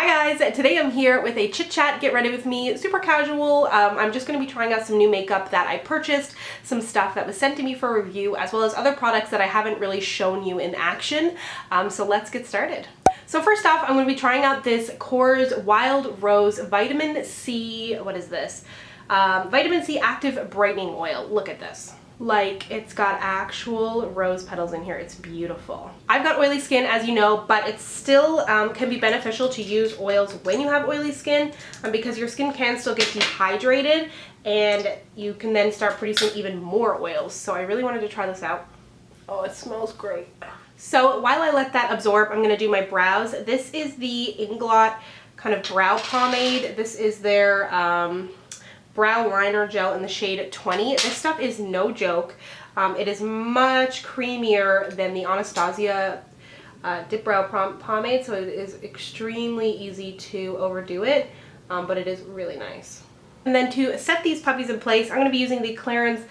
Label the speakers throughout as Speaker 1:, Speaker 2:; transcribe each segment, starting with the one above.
Speaker 1: Hi guys, today I'm here with a Chit Chat Get Ready With Me, super casual. I'm just going to be trying out some new makeup that I purchased, some stuff that was sent to me for review, as well as other products that I haven't really shown you in action. So let's get started. So first off, I'm going to be trying out this Kors Wild Rose Vitamin C, what is this? Vitamin C Active Brightening Oil. Look at this. Like, it's got actual rose petals in here. It's beautiful. I've got oily skin, as you know, but it still can be beneficial to use oils when you have oily skin because your skin can still get dehydrated and you can then start producing even more oils. So I really wanted to try this out. Oh, it smells great. So while I let that absorb, I'm gonna do my brows. This is the Inglot kind of brow pomade. This is their brow liner gel in the shade 20. This stuff is no joke. It is much creamier than the Anastasia dip brow pomade, so it is extremely easy to overdo it, but it is really nice. And then to set these puppies in place, I'm going to be using the Clarins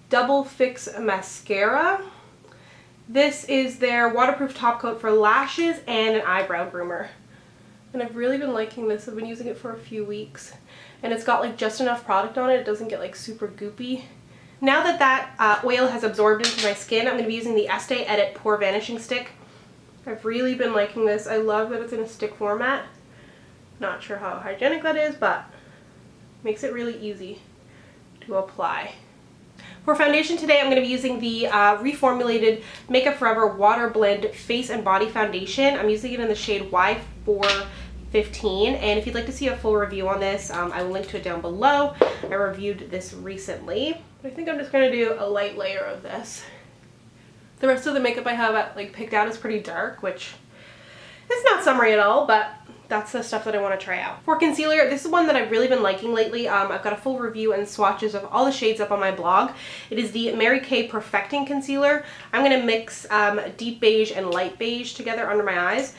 Speaker 1: Double Fix Mascara. This is their waterproof top coat for lashes and an eyebrow groomer. And I've really been liking this. I've been using it for a few weeks. And it's got like just enough product on it. It doesn't get like super goopy. Now that that oil has absorbed into my skin, I'm going to be using the Estee Edit Pore Vanishing Stick. I've really been liking this. I love that it's in a stick format. Not sure how hygienic that is, but makes it really easy to apply. For foundation today, I'm going to be using the reformulated Makeup Forever Water Blend Face and Body Foundation. I'm using it in the shade Y415, and if you'd like to see a full review on this, I will link to it down below. I reviewed this recently. I think I'm just going to do a light layer of this. The rest of the makeup I have picked out is pretty dark, which is not summery at all, but that's the stuff that I want to try out. For concealer, this is one that I've really been liking lately. I've got a full review and swatches of all the shades up on my blog. It is the Mary Kay Perfecting Concealer. I'm going to mix deep beige and light beige together under my eyes.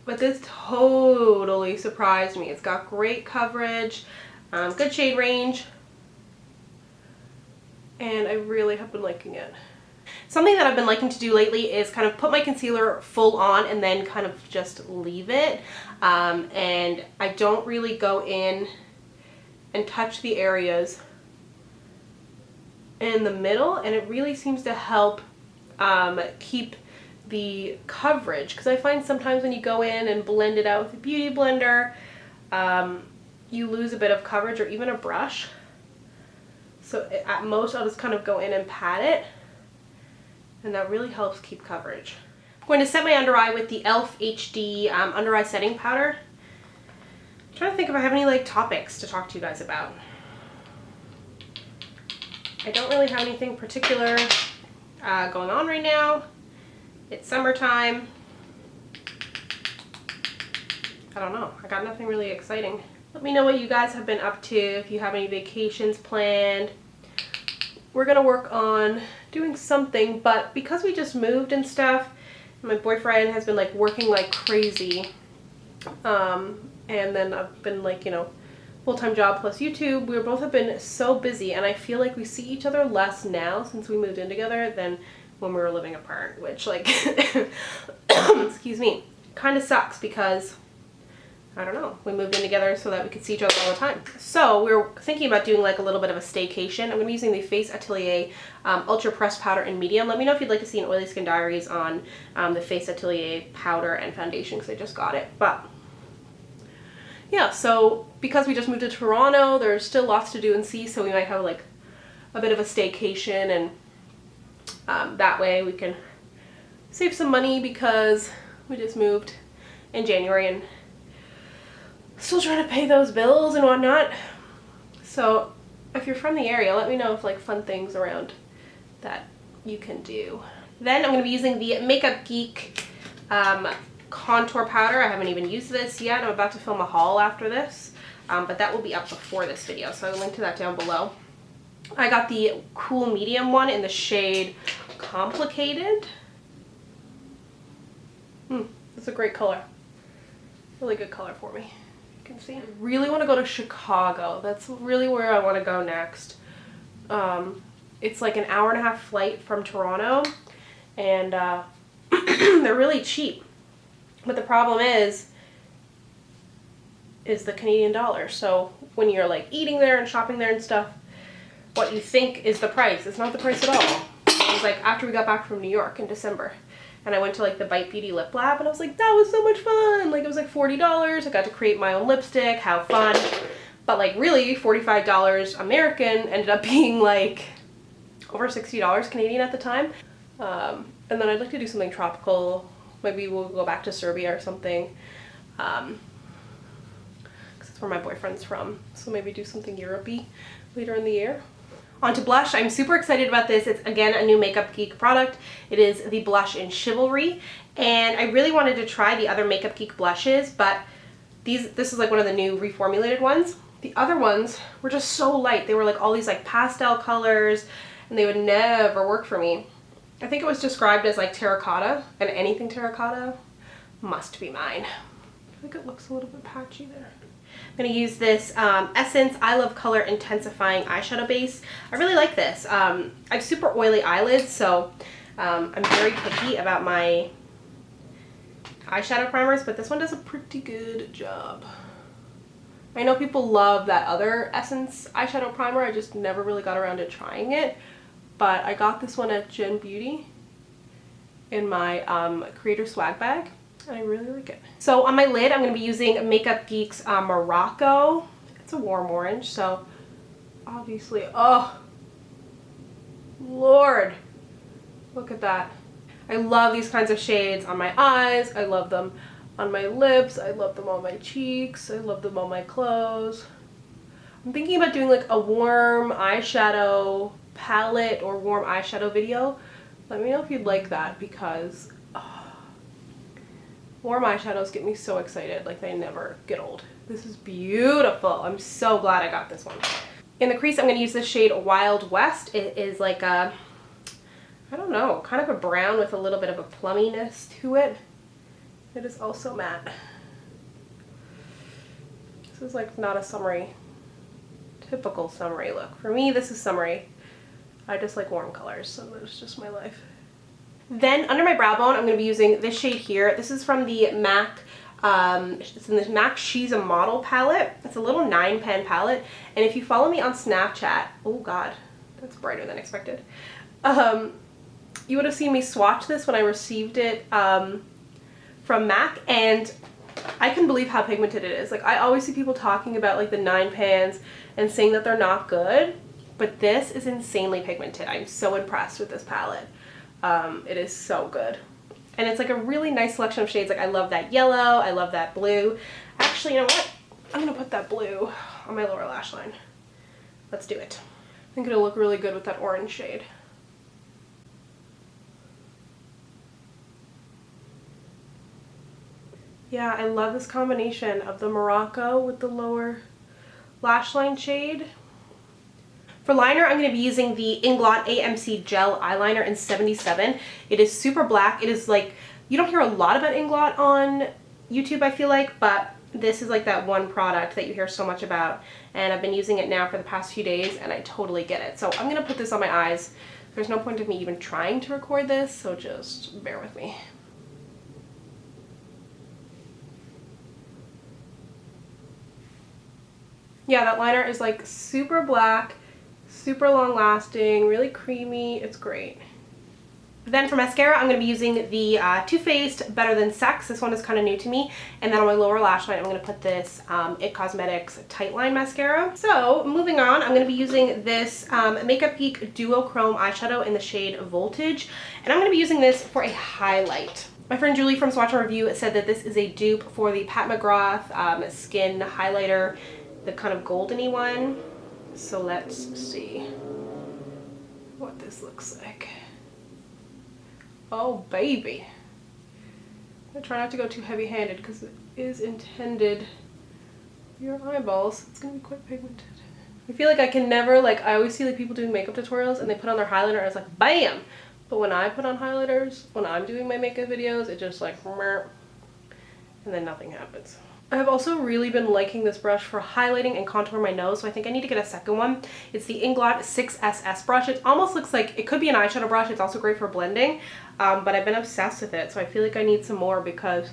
Speaker 1: But this totally surprised me. It's got great coverage, good shade range, and I really have been liking it. Something that I've been liking to do lately is kind of put my concealer full on and then kind of just leave it. And I don't really go in and touch the areas in the middle, and it really seems to help keep the coverage, because I find sometimes when you go in and blend it out with a beauty blender, you lose a bit of coverage, or even a brush. So at most I'll just kind of go in and pat it, and that really helps keep coverage. I'm going to set my under eye with the e.l.f. HD under eye setting powder. I'm trying to think if I have any topics to talk to you guys about. I don't really have anything particular going on right now. It's summertime. I don't know. I got nothing really exciting. Let me know what you guys have been up to, if you have any vacations planned. We're gonna work on doing something, but because we just moved and stuff, my boyfriend has been working like crazy. And then I've been full-time job plus YouTube. We both have been so busy, and I feel like we see each other less now since we moved in together than when we were living apart, which excuse me, kind of sucks because I don't know, we moved in together so that we could see each other all the time. So we were thinking about doing a little bit of a staycation. I'm going to be using the Face Atelier Ultra Pressed Powder in medium. Let me know if you'd like to see an Oily Skin Diaries on the Face Atelier powder and foundation, because I just got it. But yeah, so because we just moved to Toronto, there's still lots to do and see, so we might have a bit of a staycation, and that way we can save some money because we just moved in January and still trying to pay those bills and whatnot. So if you're from the area, let me know if fun things around that you can do. Then I'm going to be using the Makeup Geek contour powder. I haven't even used this yet. I'm about to film a haul after this, but that will be up before this video, so I'll link to that down below. I got the cool medium one in the shade Complicated. It's a great color. Really good color for me. You can see. I really want to go to Chicago. That's really where I want to go next. It's like an hour-and-a-half flight from Toronto, and they're really cheap. But the problem is is the Canadian dollar. So when you're like eating there and shopping there and stuff, what you think is the price is not the price at all. It was like after we got back from New York in December, and I went to like the Bite Beauty lip lab, and I was like, that was so much fun. Like it was like $40. I got to create my own lipstick, have fun. But like really $45 American ended up being like over $60 Canadian at the time. And then I'd like to do something tropical. Maybe we'll go back to Serbia or something. Because that's where my boyfriend's from. So maybe do something Europe-y later in the year. On to blush. I'm super excited about this. It's again a new Makeup Geek product. It is the blush in Chivalry. And I really wanted to try the other Makeup Geek blushes, but this is like one of the new reformulated ones. The other ones were just so light. They were like all these like pastel colors, and they would never work for me. I think it was described as like terracotta, and anything terracotta must be mine. I think it looks a little bit patchy there. I'm going to use this Essence I Love Color Intensifying eyeshadow base. I really like this. I have super oily eyelids, so I'm very picky about my eyeshadow primers, but this one does a pretty good job. I know people love that other Essence eyeshadow primer. I just never really got around to trying it. But I got this one at Gen Beauty in my Creator Swag bag, and I really like it. So on my lid, I'm going to be using Makeup Geek's Morocco. It's a warm orange, so obviously, oh, Lord, look at that. I love these kinds of shades on my eyes. I love them on my lips. I love them on my cheeks. I love them on my clothes. I'm thinking about doing like a warm eyeshadow palette or warm eyeshadow video. Let me know if you'd like that, because warm eyeshadows get me so excited. Like they never get old. This is beautiful. I'm so glad I got this one. In the crease, I'm going to use the shade Wild West. It is like a, I don't know, kind of a brown with a little bit of a plumminess to it. It is also matte. This is like not a summery, typical summery look. For me, this is summery. I just like warm colors, so that's just my life. Then under my brow bone, I'm going to be using this shade here. This is from the MAC, it's in this MAC She's a Model palette. It's a little 9-pan palette, and if you follow me on Snapchat, oh god, that's brighter than expected. You would have seen me swatch this when I received it from MAC, and I couldn't believe how pigmented it is. Like I always see people talking about like the 9-pans and saying that they're not good, but this is insanely pigmented. I'm so impressed with this palette. It is so good. And it's like a really nice selection of shades. Like I love that yellow, I love that blue. Actually, you know what? I'm gonna put that blue on my lower lash line. Let's do it. I think it'll look really good with that orange shade. Yeah, I love this combination of the Morocco with the lower lash line shade. For liner, I'm going to be using the Inglot AMC Gel Eyeliner in 77. It is super black. It is like, you don't hear a lot about Inglot on YouTube, I feel like, but this is like that one product that you hear so much about, and I've been using it now for the past few days, and I totally get it. So I'm going to put this on my eyes. There's no point of me even trying to record this, so just bear with me. Yeah, that liner is like super black, super long lasting, really creamy. It's great. Then for mascara, I'm going to be using the Too Faced Better Than Sex. This one is kind of new to me. And then on my lower lash line, I'm going to put this It Cosmetics Tightline Mascara. So moving on, I'm going to be using this Makeup Geek Duochrome eyeshadow in the shade Voltage. And I'm going to be using this for a highlight. My friend Julie from Swatch and Review said that this is a dupe for the Pat McGrath Skin Highlighter, the kind of goldeny one. So let's see what this looks like. Oh baby. I try not to go too heavy handed because it is intended for your eyeballs. It's gonna be quite pigmented. I feel like I can never, like I always see like people doing makeup tutorials and they put on their highlighter and it's like BAM! But when I put on highlighters, when I'm doing my makeup videos, it just like and then nothing happens. I've also really been liking this brush for highlighting and contouring my nose, so I think I need to get a second one. It's the Inglot 6SS brush. It almost looks like it could be an eyeshadow brush. It's also great for blending, but I've been obsessed with it, so I feel like I need some more because,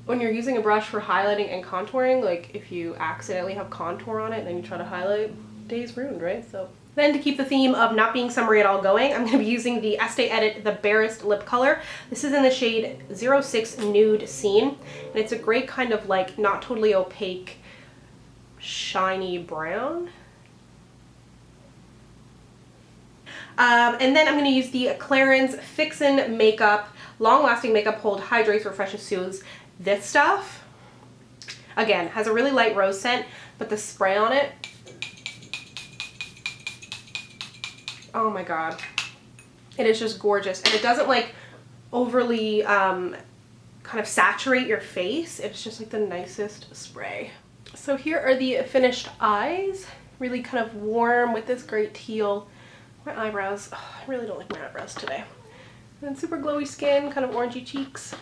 Speaker 1: when you're using a brush for highlighting and contouring, like if you accidentally have contour on it and then you try to highlight, day's ruined, right? So then to keep the theme of not being summery at all going, I'm going to be using the Estee Edit The Barest Lip Color. This is in the shade 06 Nude Scene, and it's a great kind of like not totally opaque, shiny brown. And then I'm going to use the Clarins Fixin' Makeup Long Lasting Makeup Hold Hydrates Refreshes Soothes. This stuff, again, has a really light rose scent, but the spray on it, oh my god, it is just gorgeous. And it doesn't like overly kind of saturate your face. It's just like the nicest spray. So here are the finished eyes, really kind of warm with this great teal. My eyebrows, oh, I really don't like my eyebrows today. And super glowy skin, kind of orangey cheeks.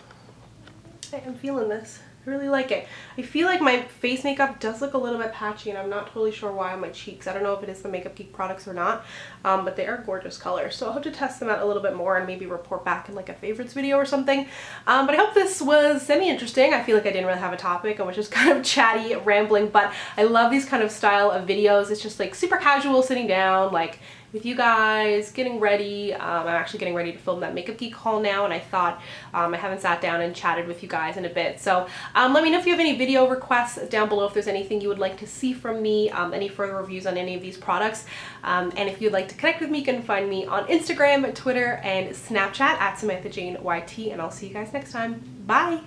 Speaker 1: I am feeling this. I really like it. I feel like my face makeup does look a little bit patchy, and I'm not totally sure why on my cheeks. I don't know if it is the Makeup Geek products or not, but they are gorgeous colors. So I'll have to test them out a little bit more and maybe report back in like a favorites video or something. But I hope this was semi-interesting. I feel like I didn't really have a topic. I was just kind of chatty, rambling, but I love these kind of style of videos. It's just like super casual, sitting down, like with you guys, getting ready. I'm actually getting ready to film that Makeup Geek haul now, and I thought I haven't sat down and chatted with you guys in a bit. So let me know if you have any video requests down below, if there's anything you would like to see from me, any further reviews on any of these products. And if you'd like to connect with me, you can find me on Instagram, Twitter, and Snapchat at SamanthaJaneYT, and I'll see you guys next time. Bye!